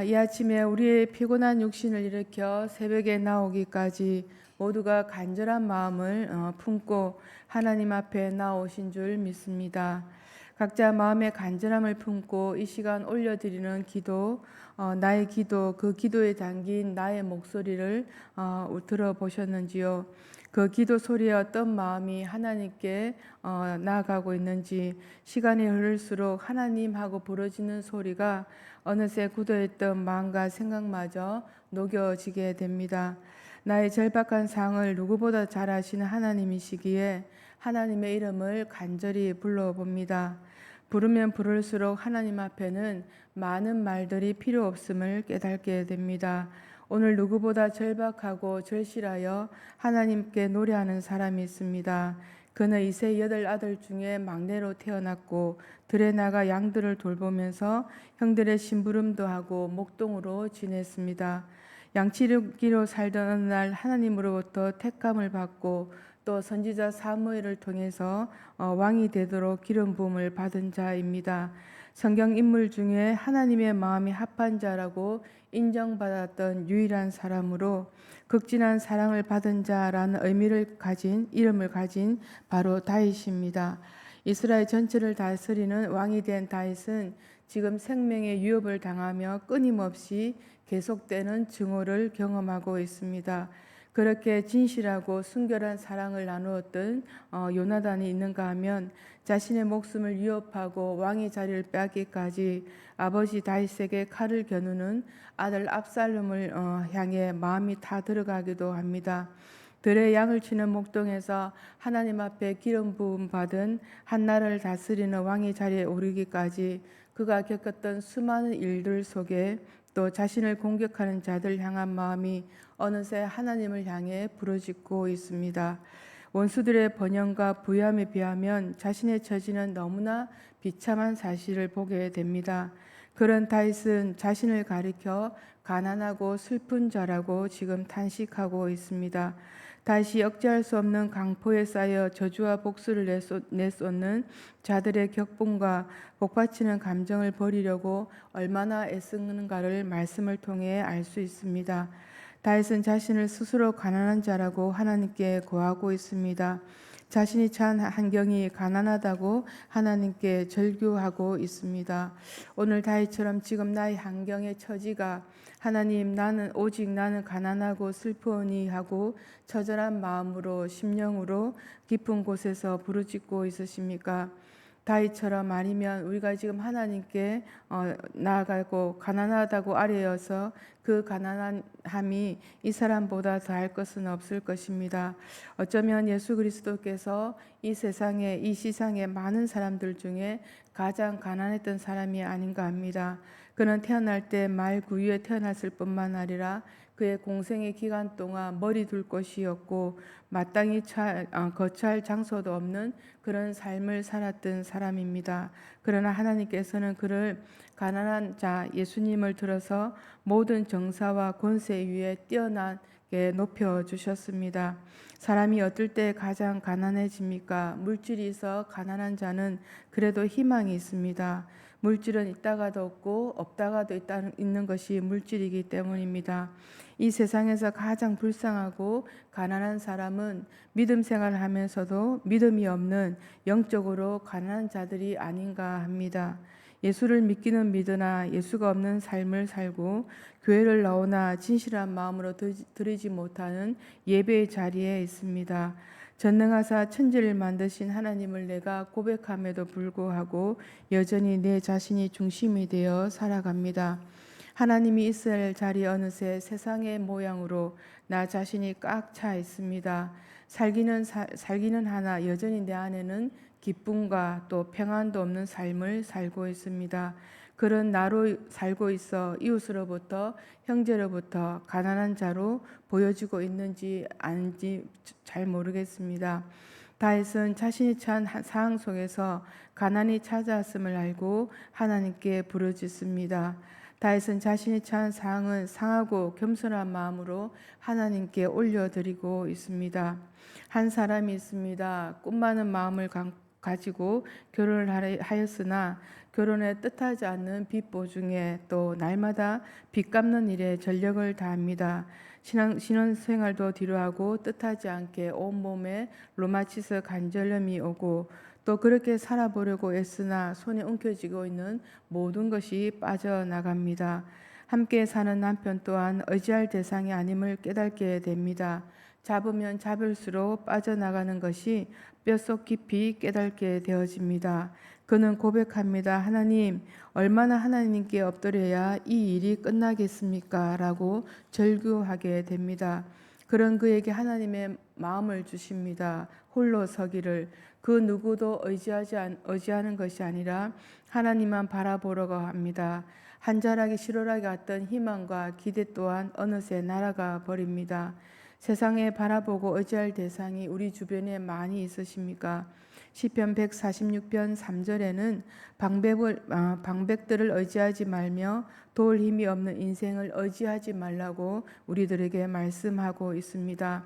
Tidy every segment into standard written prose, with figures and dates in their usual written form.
이 아침에 우리의 피곤한 육신을 일으켜 새벽에 나오기까지 모두가 간절한 마음을 품고 하나님 앞에 나오신 줄 믿습니다. 각자 마음의 간절함을 품고 이 시간 올려드리는 기도, 나의 기도, 그 기도에 담긴 나의 목소리를 들어보셨는지요? 그 기도 소리에 어떤 마음이 하나님께 나아가고 있는지, 시간이 흐를수록 하나님하고 부러지는 소리가 어느새 굳어있던 마음과 생각마저 녹여지게 됩니다. 나의 절박한 상을 누구보다 잘 아시는 하나님이시기에 하나님의 이름을 간절히 불러봅니다. 부르면 부를수록 하나님 앞에는 많은 말들이 필요 없음을 깨닫게 됩니다. 오늘 누구보다 절박하고 절실하여 하나님께 노래하는 사람이 있습니다. 그는 이세 여덟 아들 중에 막내로 태어났고 들에 나가 양들을 돌보면서 형들의 심부름도 하고 목동으로 지냈습니다. 양치기로 살던 어느 날 하나님으로부터 택감을 받고 또 선지자 사무엘을 통해서 왕이 되도록 기름 부음을 받은 자입니다. 성경 인물 중에 하나님의 마음이 합한 자라고 인정받았던 유일한 사람으로 극진한 사랑을 받은 자라는 이름을 가진 바로 다윗입니다. 이스라엘 전체를 다스리는 왕이 된 다윗은 지금 생명의 위협을 당하며 끊임없이 계속되는 증오를 경험하고 있습니다. 그렇게 진실하고 순결한 사랑을 나누었던 요나단이 있는가 하면 자신의 목숨을 위협하고 왕의 자리를 빼앗기까지 아버지 다윗에게 칼을 겨누는 아들 압살롬을 향해 마음이 다 들어가기도 합니다. 들의 양을 치는 목동에서 하나님 앞에 기름 부음 받은 한나라를 다스리는 왕의 자리에 오르기까지 그가 겪었던 수많은 일들 속에 또 자신을 공격하는 자들 향한 마음이 어느새 하나님을 향해 부르짖고 있습니다. 원수들의 번영과 부유함에 비하면 자신의 처지는 너무나 비참한 사실을 보게 됩니다. 그런 다윗은 자신을 가리켜 가난하고 슬픈 자라고 지금 탄식하고 있습니다. 다시 억제할 수 없는 강포에 쌓여 저주와 복수를 내쏟는 자들의 격분과 복받치는 감정을 버리려고 얼마나 애쓰는가를 말씀을 통해 알 수 있습니다. 다윗은 자신을 스스로 가난한 자라고 하나님께 고하고 있습니다. 자신이 처한 환경이 가난하다고 하나님께 절규하고 있습니다. 오늘 다윗처럼 지금 나의 환경의 처지가 하나님 오직 나는 가난하고 슬프오니 하고 처절한 마음으로 심령으로 깊은 곳에서 부르짖고 있으십니까? 다윗처럼 아니면 우리가 지금 하나님께 나아가고 가난하다고 아뢰어서 그 가난함이 이 사람보다 더할 것은 없을 것입니다. 어쩌면 예수 그리스도께서 이 시상의 많은 사람들 중에 가장 가난했던 사람이 아닌가 합니다. 그는 태어날 때 말구유에 태어났을 뿐만 아니라 그의 공생의 기간 동안 머리 둘 곳이 없고 마땅히 거처할 장소도 없는 그런 삶을 살았던 사람입니다. 그러나 하나님께서는 그를 가난한 자 예수님을 들어서 모든 정사와 권세 위에 뛰어나게 높여주셨습니다. 사람이 어떨 때 가장 가난해집니까? 물질이 있어 가난한 자는 그래도 희망이 있습니다. 물질은 있다가도 없고 없다가도 있는 것이 물질이기 때문입니다. 이 세상에서 가장 불쌍하고 가난한 사람은 믿음 생활을 하면서도 믿음이 없는 영적으로 가난한 자들이 아닌가 합니다. 예수를 믿기는 믿으나 예수가 없는 삶을 살고 교회를 나오나 진실한 마음으로 드리지 못하는 예배의 자리에 있습니다. 전능하사 천지를 만드신 하나님을 내가 고백함에도 불구하고 여전히 내 자신이 중심이 되어 살아갑니다. 하나님이 있을 자리 어느새 세상의 모양으로 나 자신이 꽉 차 있습니다. 살기는 하나 여전히 내 안에는 기쁨과 또 평안도 없는 삶을 살고 있습니다. 그런 나로 살고 있어 이웃으로부터 형제로부터 가난한 자로 보여지고 있는지 아닌지 잘 모르겠습니다. 다윗은 자신이 처한 상황 속에서 가난이 찾아왔음을 알고 하나님께 부르짖습니다. 다윗은 자신이 처한 상황은 상하고 겸손한 마음으로 하나님께 올려드리고 있습니다. 한 사람이 있습니다. 꿈 많은 마음을 가지고 결혼을 하였으나 결혼에 뜻하지 않는 빚 보증에 또 날마다 빚 갚는 일에 전력을 다합니다. 신혼생활도 뒤로하고 뜻하지 않게 온몸에 로마티스 관절염이 오고 또 그렇게 살아보려고 애쓰나 손에 움켜쥐고 있는 모든 것이 빠져나갑니다. 함께 사는 남편 또한 의지할 대상이 아님을 깨닫게 됩니다. 잡으면 잡을수록 빠져나가는 것이 뼛속 깊이 깨닫게 되어집니다. 그는 고백합니다. 하나님, 얼마나 하나님께 엎드려야 이 일이 끝나겠습니까? 라고 절규하게 됩니다. 그런 그에게 하나님의 마음을 주십니다. 홀로 서기를. 그 누구도 의지하는 것이 아니라 하나님만 바라보려고 합니다. 한 자락이 실오라기 같던 희망과 기대 또한 어느새 날아가 버립니다. 세상에 바라보고 의지할 대상이 우리 주변에 많이 있으십니까? 시편 146편 3절에는 방백들을 의지하지 말며 도울 힘이 없는 인생을 의지하지 말라고 우리들에게 말씀하고 있습니다.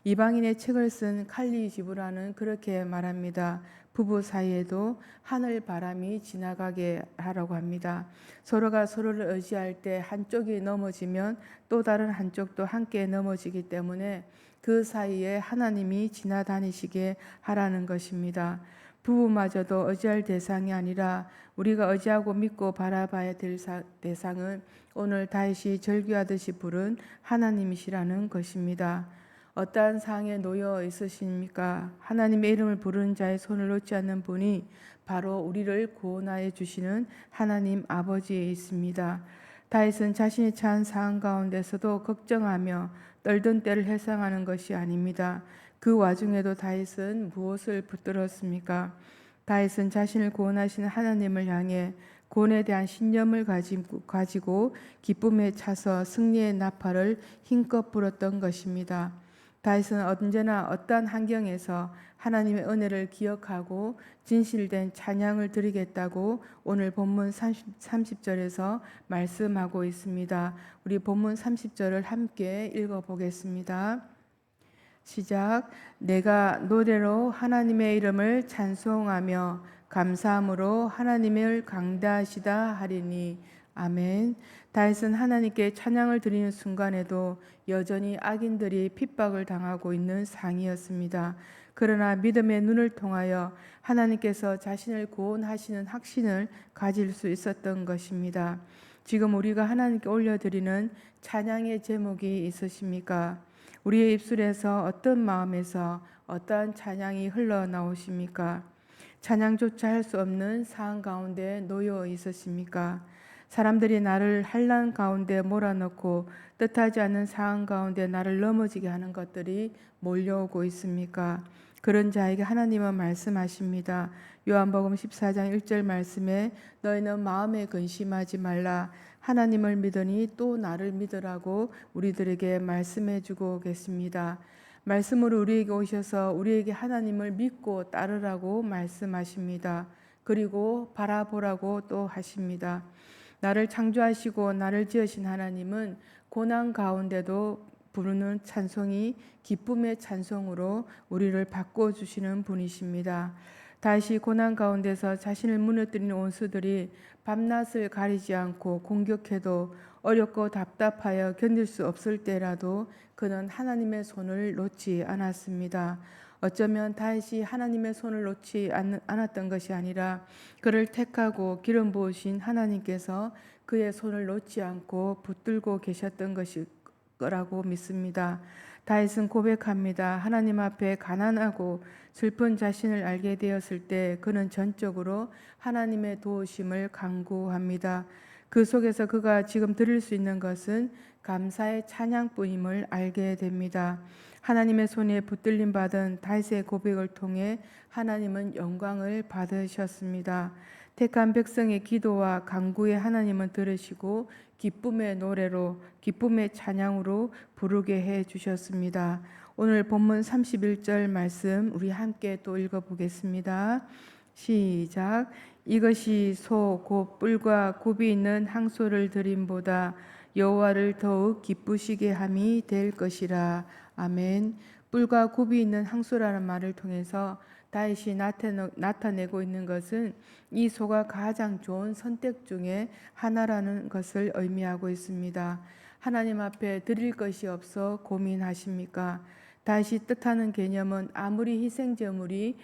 이방인의 책을 쓴 칼리 지브라는 그렇게 말합니다. 부부 사이에도 하늘 바람이 지나가게 하라고 합니다. 서로가 서로를 의지할 때 한쪽이 넘어지면 또 다른 한쪽도 함께 넘어지기 때문에 그 사이에 하나님이 지나다니시게 하라는 것입니다. 부부마저도 의지할 대상이 아니라 우리가 의지하고 믿고 바라봐야 될 대상은 오늘 다윗이 절규하듯이 부른 하나님이시라는 것입니다. 어떠한 상황에 놓여 있으십니까? 하나님의 이름을 부르는 자의 손을 놓지 않는 분이 바로 우리를 구원하여 주시는 하나님 아버지에 있습니다. 다윗은 자신이 처한 상황 가운데서도 걱정하며 떨던 때를 회상하는 것이 아닙니다. 그 와중에도 다윗은 무엇을 붙들었습니까? 다윗은 자신을 구원하시는 하나님을 향해 구원에 대한 신념을 가지고 기쁨에 차서 승리의 나팔을 힘껏 불었던 것입니다. 다윗은 언제나 어떠한 환경에서 하나님의 은혜를 기억하고 진실된 찬양을 드리겠다고 오늘 본문 30절에서 말씀하고 있습니다. 우리 본문 30절을 함께 읽어보겠습니다. 시작. 내가 노래로 하나님의 이름을 찬송하며 감사함으로 하나님을 강대하시다 하리니. 아멘. 다윗은 하나님께 찬양을 드리는 순간에도 여전히 악인들이 핍박을 당하고 있는 상이었습니다. 그러나 믿음의 눈을 통하여 하나님께서 자신을 구원하시는 확신을 가질 수 있었던 것입니다. 지금 우리가 하나님께 올려드리는 찬양의 제목이 있으십니까? 우리의 입술에서 어떤 마음에서 어떠한 찬양이 흘러나오십니까? 찬양조차 할 수 없는 상황 가운데 놓여 있으십니까? 사람들이 나를 환난 가운데 몰아넣고 뜻하지 않은 상황 가운데 나를 넘어지게 하는 것들이 몰려오고 있습니까? 그런 자에게 하나님은 말씀하십니다. 요한복음 14장 1절 말씀에 너희는 마음에 근심하지 말라. 하나님을 믿으니 또 나를 믿으라고 우리들에게 말씀해 주고 계십니다. 말씀으로 우리에게 오셔서 우리에게 하나님을 믿고 따르라고 말씀하십니다. 그리고 바라보라고 또 하십니다. 나를 창조하시고 나를 지으신 하나님은 고난 가운데도 부르는 찬송이 기쁨의 찬송으로 우리를 바꿔주시는 분이십니다. 다시 고난 가운데서 자신을 무너뜨리는 원수들이 밤낮을 가리지 않고 공격해도 어렵고 답답하여 견딜 수 없을 때라도 그는 하나님의 손을 놓지 않았습니다. 어쩌면 다윗이 하나님의 손을 놓지 않았던 것이 아니라 그를 택하고 기름 부으신 하나님께서 그의 손을 놓지 않고 붙들고 계셨던 것일 거라고 믿습니다. 다윗은 고백합니다. 하나님 앞에 가난하고 슬픈 자신을 알게 되었을 때 그는 전적으로 하나님의 도우심을 간구합니다. 그 속에서 그가 지금 드릴 수 있는 것은 감사의 찬양뿐임을 알게 됩니다. 하나님의 손에 붙들림 받은 다윗의 고백을 통해 하나님은 영광을 받으셨습니다. 택한 백성의 기도와 간구에 하나님은 들으시고 기쁨의 노래로 기쁨의 찬양으로 부르게 해 주셨습니다. 오늘 본문 31절 말씀 우리 함께 또 읽어보겠습니다. 시작. 이것이 소 곧 뿔과 굽이 있는 항소를 드림보다 여호와를 더욱 기쁘시게 함이 될 것이라. 아멘. 뿔과 굽이 있는 항소라는 말을 통해서 다윗이 나타내고 있는 것은 이 소가 가장 좋은 선택 중에 하나라는 것을 의미하고 있습니다. 하나님 앞에 드릴 것이 없어 고민하십니까? 다시 뜻하는 개념은 아무리 희생제물이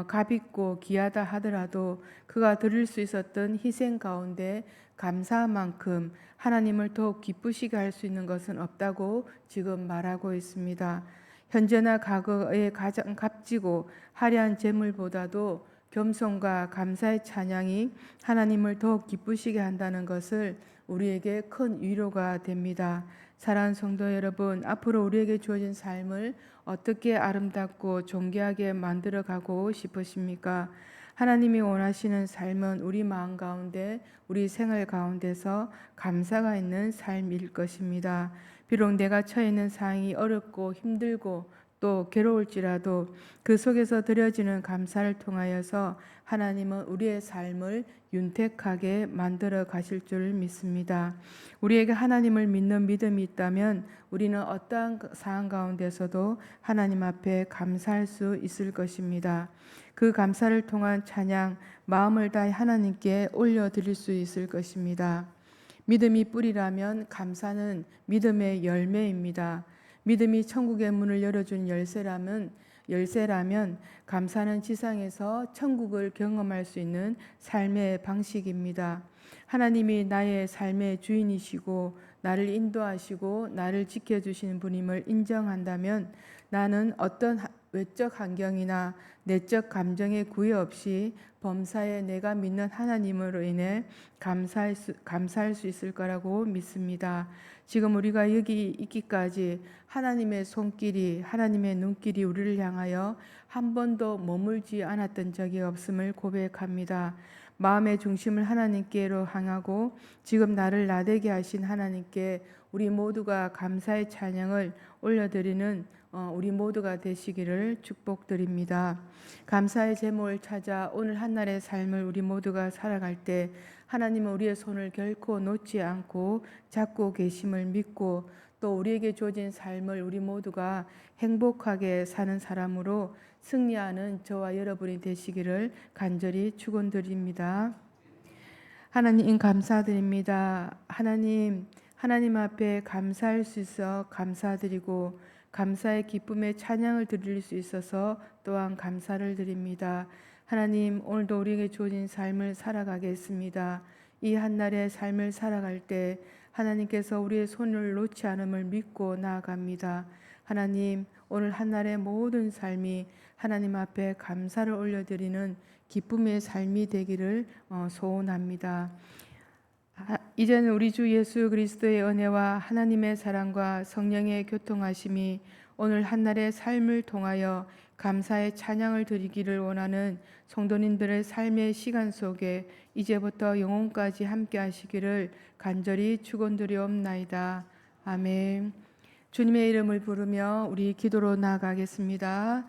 값있고 귀하다 하더라도 그가 드릴 수 있었던 희생 가운데 감사만큼 하나님을 더욱 기쁘시게 할 수 있는 것은 없다고 지금 말하고 있습니다. 현재나 과거의 가장 값지고 화려한 제물보다도 겸손과 감사의 찬양이 하나님을 더욱 기쁘시게 한다는 것을 우리에게 큰 위로가 됩니다. 사랑하는 성도 여러분, 앞으로 우리에게 주어진 삶을 어떻게 아름답고 존귀하게 만들어 가고 싶으십니까? 하나님이 원하시는 삶은 우리 마음 가운데, 우리 생활 가운데서 감사가 있는 삶일 것입니다. 비록 내가 처해 있는 상황이 어렵고 힘들고 또 괴로울지라도 그 속에서 드려지는 감사를 통하여서 하나님은 우리의 삶을 윤택하게 만들어 가실 줄 믿습니다. 우리에게 하나님을 믿는 믿음이 있다면 우리는 어떠한 상황 가운데서도 하나님 앞에 감사할 수 있을 것입니다. 그 감사를 통한 찬양, 마음을 다해 하나님께 올려드릴 수 있을 것입니다. 믿음이 뿌리라면 감사는 믿음의 열매입니다. 믿음이 천국의 문을 열어준 열쇠라면 감사는 지상에서 천국을 경험할 수 있는 삶의 방식입니다. 하나님이 나의 삶의 주인이시고 나를 인도하시고 나를 지켜주시는 분임을 인정한다면 나는 어떤 외적 환경이나 내적 감정의 구애 없이 범사에 내가 믿는 하나님으로 인해 감사할 수 있을 거라고 믿습니다. 지금 우리가 여기 있기까지 하나님의 손길이, 하나님의 눈길이 우리를 향하여 한 번도 머물지 않았던 적이 없음을 고백합니다. 마음의 중심을 하나님께로 향하고 지금 나를 나되게 하신 하나님께 우리 모두가 감사의 찬양을 올려드리는 우리 모두가 되시기를 축복드립니다. 감사의 제목을 찾아 오늘 한날의 삶을 우리 모두가 살아갈 때 하나님은 우리의 손을 결코 놓지 않고 잡고 계심을 믿고 또 우리에게 주어진 삶을 우리 모두가 행복하게 사는 사람으로 승리하는 저와 여러분이 되시기를 간절히 축원드립니다. 하나님 감사드립니다. 하나님 앞에 감사할 수 있어 감사드리고 감사의 기쁨의 찬양을 드릴 수 있어서 또한 감사를 드립니다. 하나님, 오늘도 우리에게 주어진 삶을 살아가겠습니다. 이 한날의 삶을 살아갈 때 하나님께서 우리의 손을 놓지 않음을 믿고 나아갑니다. 하나님, 오늘 한날의 모든 삶이 하나님 앞에 감사를 올려드리는 기쁨의 삶이 되기를 소원합니다. 이제는 우리 주 예수 그리스도의 은혜와 하나님의 사랑과 성령의 교통하심이 오늘 한날의 삶을 통하여 감사의 찬양을 드리기를 원하는 성도님들의 삶의 시간 속에 이제부터 영혼까지 함께 하시기를 간절히 축원드리옵나이다. 아멘. 주님의 이름을 부르며 우리 기도로 나아가겠습니다.